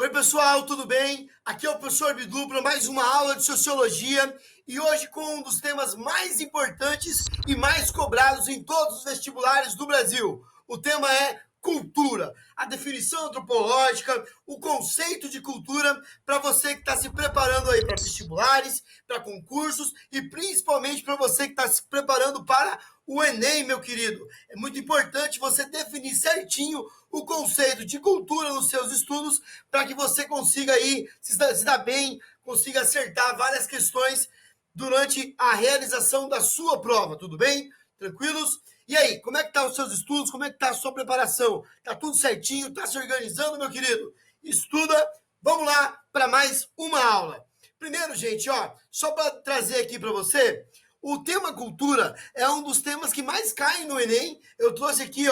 Oi, pessoal, tudo bem? Aqui é o professor Bidu para mais uma aula de Sociologia e hoje com um dos temas mais importantes e mais cobrados em todos os vestibulares do Brasil. O tema é cultura, a definição antropológica, o conceito de cultura para você que está se preparando aí para vestibulares, para concursos e principalmente para você que está se preparando para o Enem, meu querido. É muito importante você definir certinho o conceito de cultura nos seus estudos para que você consiga aí se dar bem, consiga acertar várias questões durante a realização da sua prova, tudo bem? Tranquilos? E aí, como é que tá os seus estudos? Como é que tá a sua preparação? Tá tudo certinho? Tá se organizando, meu querido? Estuda. Vamos lá para mais uma aula. Primeiro, gente, só para trazer aqui para você, o tema cultura é um dos temas que mais caem no Enem. Eu trouxe aqui,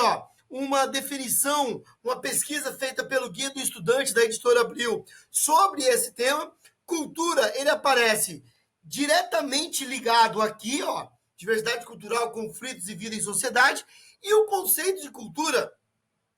uma definição, uma pesquisa feita pelo Guia do Estudante da Editora Abril sobre esse tema. Cultura, ele aparece diretamente ligado aqui, diversidade cultural, conflitos e vida em sociedade, e o conceito de cultura,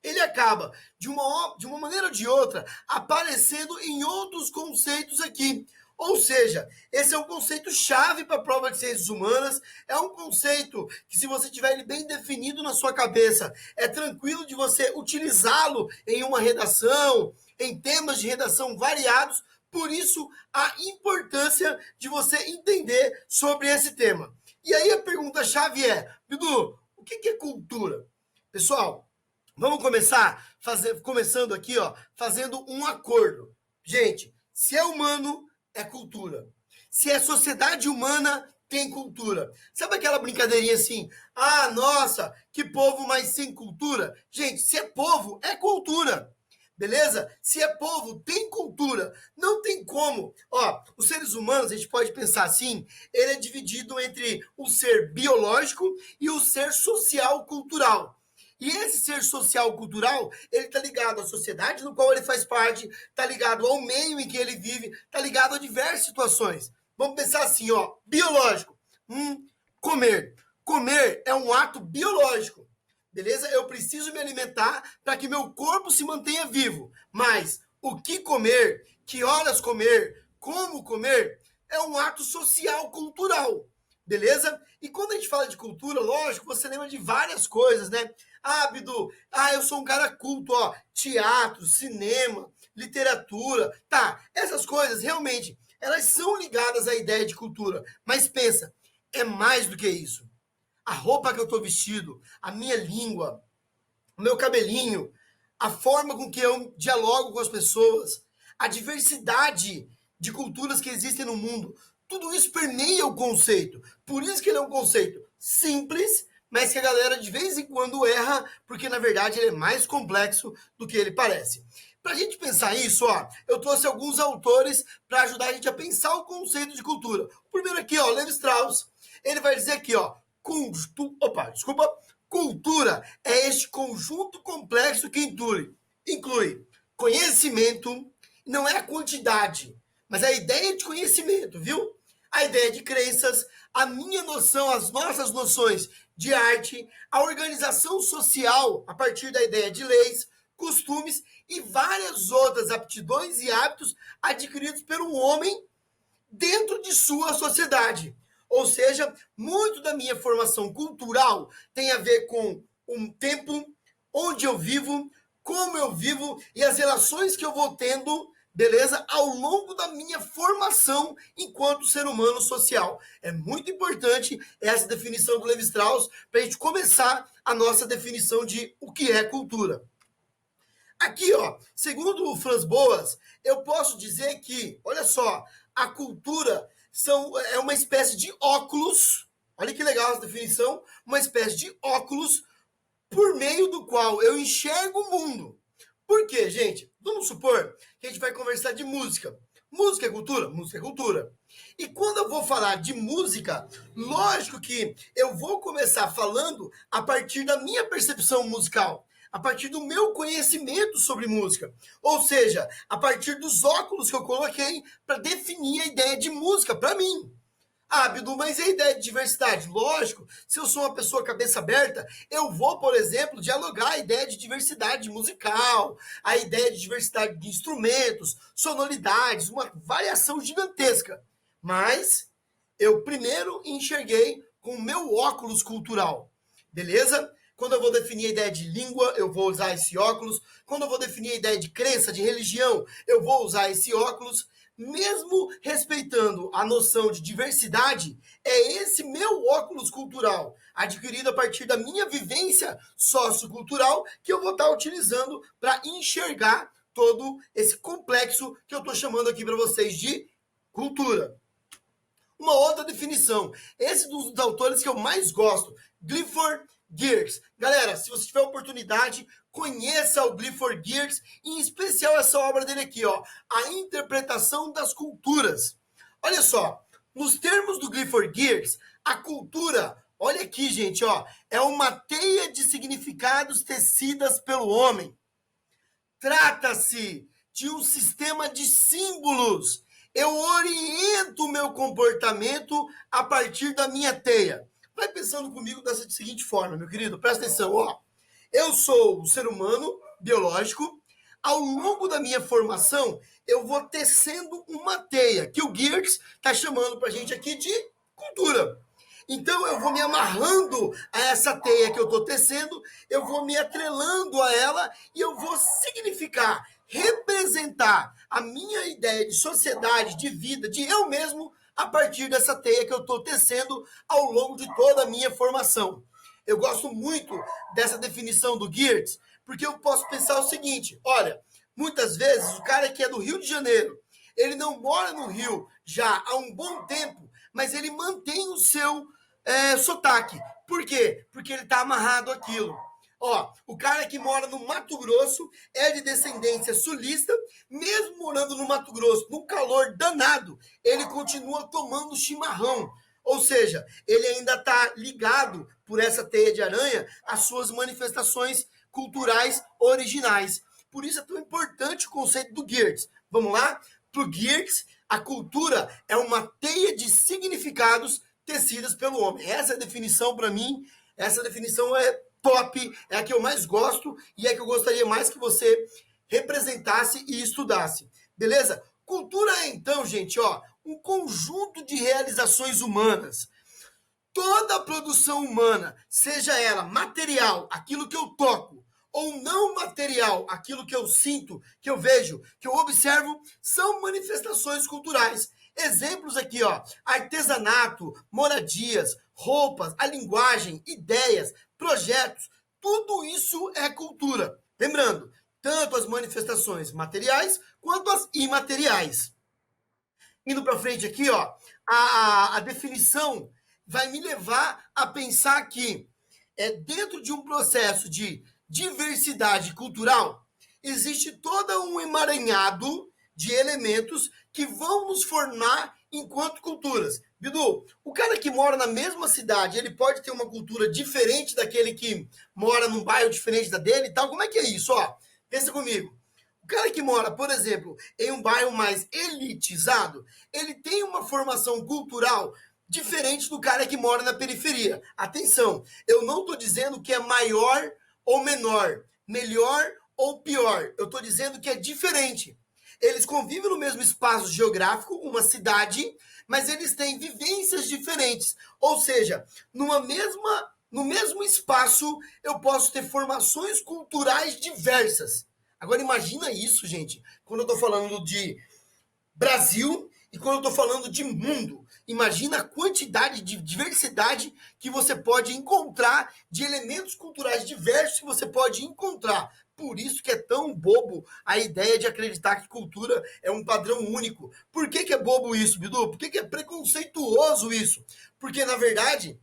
ele acaba, de uma maneira ou de outra, aparecendo em outros conceitos aqui. Ou seja, esse é um conceito-chave para a prova de ciências humanas, é um conceito que, se você tiver ele bem definido na sua cabeça, é tranquilo de você utilizá-lo em uma redação, em temas de redação variados. Por isso, a importância de você entender sobre esse tema. E aí a pergunta-chave é, Bidu, o que é cultura? Pessoal, vamos começando aqui, fazendo um acordo. Gente, se é humano, é cultura. Se é sociedade humana, tem cultura. Sabe aquela brincadeirinha assim? Ah, nossa, que povo mais sem cultura. Gente, se é povo, é cultura. Beleza? Se é povo, tem cultura. Não tem como. Os seres humanos, a gente pode pensar assim, ele é dividido entre o ser biológico e o ser social-cultural. E esse ser social-cultural, ele está ligado à sociedade no qual ele faz parte, está ligado ao meio em que ele vive, está ligado a diversas situações. Vamos pensar assim, biológico. Comer. Comer é um ato biológico. Beleza? Eu preciso me alimentar para que meu corpo se mantenha vivo. Mas o que comer, que horas comer, como comer, é um ato social, cultural. Beleza? E quando a gente fala de cultura, lógico, você lembra de várias coisas, né? Ah, Bidu, eu sou um cara culto, teatro, cinema, literatura. Tá, essas coisas realmente, elas são ligadas à ideia de cultura. Mas pensa, é mais do que isso. A roupa que eu estou vestido, a minha língua, o meu cabelinho, a forma com que eu dialogo com as pessoas, a diversidade de culturas que existem no mundo, tudo isso permeia o conceito. Por isso que ele é um conceito simples, mas que a galera de vez em quando erra, porque na verdade ele é mais complexo do que ele parece. Para a gente pensar isso, eu trouxe alguns autores para ajudar a gente a pensar o conceito de cultura. O primeiro aqui, Levi Strauss, ele vai dizer aqui, cultura é este conjunto complexo que inclui conhecimento, não é a quantidade, mas a ideia de conhecimento, viu? A ideia de crenças, a minha noção, as nossas noções de arte, a organização social a partir da ideia de leis, costumes e várias outras aptidões e hábitos adquiridos pelo homem dentro de sua sociedade. Ou seja, muito da minha formação cultural tem a ver com um tempo, onde eu vivo, como eu vivo e as relações que eu vou tendo, beleza? Ao longo da minha formação enquanto ser humano social. É muito importante essa definição do Levi Strauss para a gente começar a nossa definição de o que é cultura. Aqui, segundo o Franz Boas, eu posso dizer que, olha só, a cultura é uma espécie de óculos, olha que legal essa definição, uma espécie de óculos por meio do qual eu enxergo o mundo. Por quê, gente? Vamos supor que a gente vai conversar de música. Música é cultura? Música é cultura. E quando eu vou falar de música, lógico que eu vou começar falando a partir da minha percepção musical, a partir do meu conhecimento sobre música. Ou seja, a partir dos óculos que eu coloquei para definir a ideia de música para mim. Ah, Bidu, mas e a ideia de diversidade? Lógico, se eu sou uma pessoa cabeça aberta, eu vou, por exemplo, dialogar a ideia de diversidade musical, a ideia de diversidade de instrumentos, sonoridades, uma variação gigantesca. Mas eu primeiro enxerguei com o meu óculos cultural, beleza? Quando eu vou definir a ideia de língua, eu vou usar esse óculos. Quando eu vou definir a ideia de crença, de religião, eu vou usar esse óculos. Mesmo respeitando a noção de diversidade, é esse meu óculos cultural, adquirido a partir da minha vivência sociocultural, que eu vou estar utilizando para enxergar todo esse complexo que eu estou chamando aqui para vocês de cultura. Uma outra definição, esse dos autores que eu mais gosto, Clifford Geertz. Galera, se você tiver oportunidade, conheça o Clifford Geertz, em especial essa obra dele aqui, ó, A Interpretação das Culturas. Olha só, nos termos do Clifford Geertz, a cultura, olha aqui, gente, ó, é uma teia de significados tecidas pelo homem. Trata-se de um sistema de símbolos. Eu oriento o meu comportamento a partir da minha teia. Vai pensando comigo dessa seguinte forma, meu querido, presta atenção, ó. Eu sou um ser humano biológico. Ao longo da minha formação, eu vou tecendo uma teia, que o Geertz está chamando para a gente aqui de cultura. Então eu vou me amarrando a essa teia que eu estou tecendo, eu vou me atrelando a ela e eu vou significar, representar a minha ideia de sociedade, de vida, de eu mesmo, a partir dessa teia que eu estou tecendo ao longo de toda a minha formação. Eu gosto muito dessa definição do Geertz, porque eu posso pensar o seguinte, olha, muitas vezes o cara que é do Rio de Janeiro, ele não mora no Rio já há um bom tempo, mas ele mantém o seu sotaque. Por quê? Porque ele está amarrado àquilo. Ó, o cara que mora no Mato Grosso é de descendência sulista, mesmo morando no Mato Grosso, num calor danado, ele continua tomando chimarrão. Ou seja, ele ainda está ligado por essa teia de aranha às suas manifestações culturais originais. Por isso é tão importante o conceito do Geertz. Vamos lá? Para o Geertz, a cultura é uma teia de significados tecidas pelo homem. Essa é a definição para mim, essa definição é top, é a que eu mais gosto e é a que eu gostaria mais que você representasse e estudasse. Beleza? Cultura é então, gente, ó, um conjunto de realizações humanas. Toda a produção humana, seja ela material, aquilo que eu toco, ou não material, aquilo que eu sinto, que eu vejo, que eu observo, são manifestações culturais. Exemplos aqui, ó, artesanato, moradias, roupas, a linguagem, ideias, projetos, tudo isso é cultura. Lembrando, tanto as manifestações materiais quanto as imateriais. Indo para frente aqui, ó, a definição vai me levar a pensar que dentro de um processo de diversidade cultural, existe todo um emaranhado de elementos que vão nos formar enquanto culturas. Bidu, o cara que mora na mesma cidade, ele pode ter uma cultura diferente daquele que mora num bairro diferente da dele e tal? Como é que é isso? Ó, pensa comigo. O cara que mora, por exemplo, em um bairro mais elitizado, ele tem uma formação cultural diferente do cara que mora na periferia. Atenção, eu não estou dizendo que é maior ou menor, melhor ou pior. Eu estou dizendo que é diferente. Eles convivem no mesmo espaço geográfico, uma cidade, mas eles têm vivências diferentes. Ou seja, no mesmo espaço, eu posso ter formações culturais diversas. Agora imagina isso, gente, quando eu estou falando de Brasil e quando eu estou falando de mundo. Imagina a quantidade de diversidade que você pode encontrar, de elementos culturais diversos que você pode encontrar. Por isso que é tão bobo a ideia de acreditar que cultura é um padrão único. Por que é bobo isso, Bidu? Por que é preconceituoso isso? Porque, na verdade,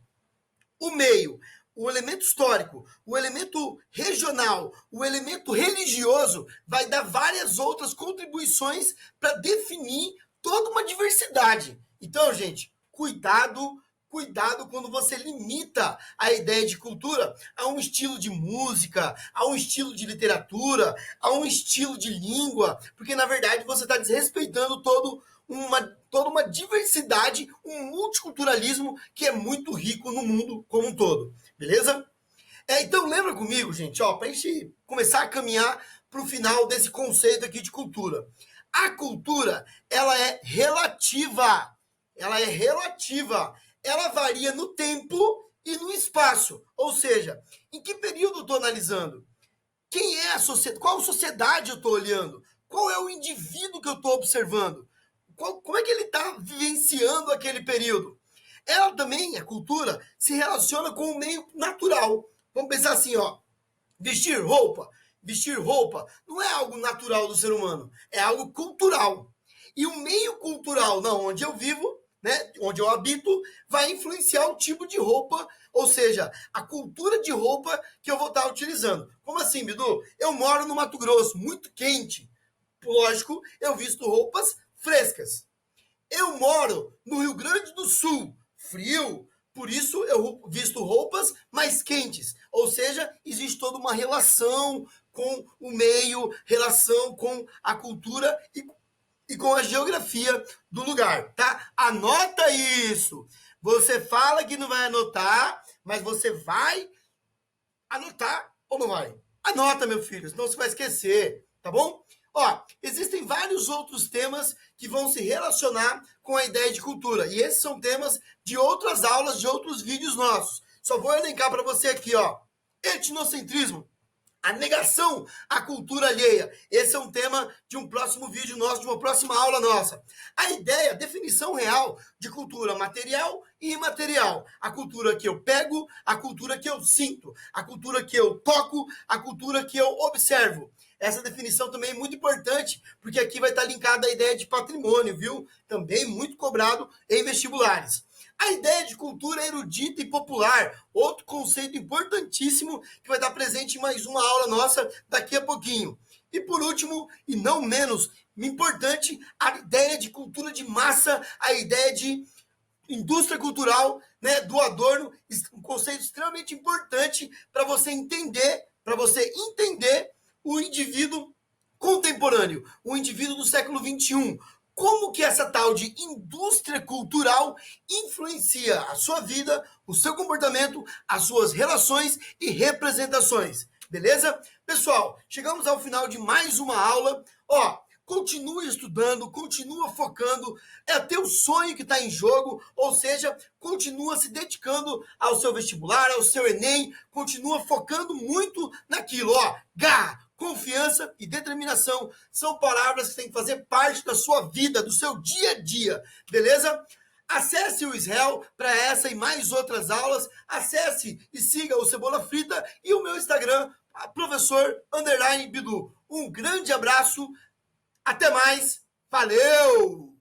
o meio, o elemento histórico, o elemento regional, o elemento religioso vai dar várias outras contribuições para definir toda uma diversidade. Então, gente, cuidado quando você limita a ideia de cultura a um estilo de música, a um estilo de literatura, a um estilo de língua, porque na verdade você está desrespeitando todo toda uma diversidade, um multiculturalismo que é muito rico no mundo como um todo, beleza? Então lembra comigo, gente, para a gente começar a caminhar para o final desse conceito aqui de cultura. A cultura, ela é relativa. Ela é relativa. Ela varia no tempo e no espaço. Ou seja, em que período eu estou analisando? Quem é a sociedade? Qual sociedade eu estou olhando? Qual é o indivíduo que eu estou observando? Como é que ele está vivenciando aquele período? Ela também, a cultura, se relaciona com o meio natural. Vamos pensar assim, vestir roupa. Vestir roupa não é algo natural do ser humano, é algo cultural. E o meio cultural, onde eu vivo, né, onde eu habito, vai influenciar o tipo de roupa, ou seja, a cultura de roupa que eu vou estar utilizando. Como assim, Bidu? Eu moro no Mato Grosso, muito quente. Lógico, eu visto roupas frescas. Eu moro no Rio Grande do Sul, frio, por isso eu visto roupas mais quentes. Ou seja, existe toda uma relação com o meio, relação com a cultura e com a geografia do lugar, tá? Anota isso. Você fala que não vai anotar, mas você vai anotar ou não vai? Anota, meu filho, senão você vai esquecer, tá bom? Existem vários outros temas que vão se relacionar com a ideia de cultura. E esses são temas de outras aulas, de outros vídeos nossos. Só vou elencar para você aqui, etnocentrismo, a negação à cultura alheia. Esse é um tema de um próximo vídeo nosso, de uma próxima aula nossa. A ideia, a definição real de cultura material e imaterial. A cultura que eu pego, a cultura que eu sinto, a cultura que eu toco, a cultura que eu observo. Essa definição também é muito importante, porque aqui vai estar linkada a ideia de patrimônio, viu? Também muito cobrado em vestibulares. A ideia de cultura erudita e popular, outro conceito importantíssimo que vai estar presente em mais uma aula nossa daqui a pouquinho. E por último, e não menos importante, a ideia de cultura de massa, a ideia de indústria cultural, né, do Adorno, um conceito extremamente importante para você entender o indivíduo contemporâneo, o indivíduo do século XXI. Como que essa tal de indústria cultural influencia a sua vida, o seu comportamento, as suas relações e representações. Beleza? Pessoal, chegamos ao final de mais uma aula. Continue estudando, continua focando, é teu sonho que está em jogo, ou seja, continua se dedicando ao seu vestibular, ao seu Enem, continua focando muito naquilo, garra, confiança e determinação são palavras que têm que fazer parte da sua vida, do seu dia a dia, beleza? Acesse o Israel para essa e mais outras aulas, acesse e siga o Cebola Frita e o meu Instagram, professor_Bidu. Um grande abraço, até mais, valeu!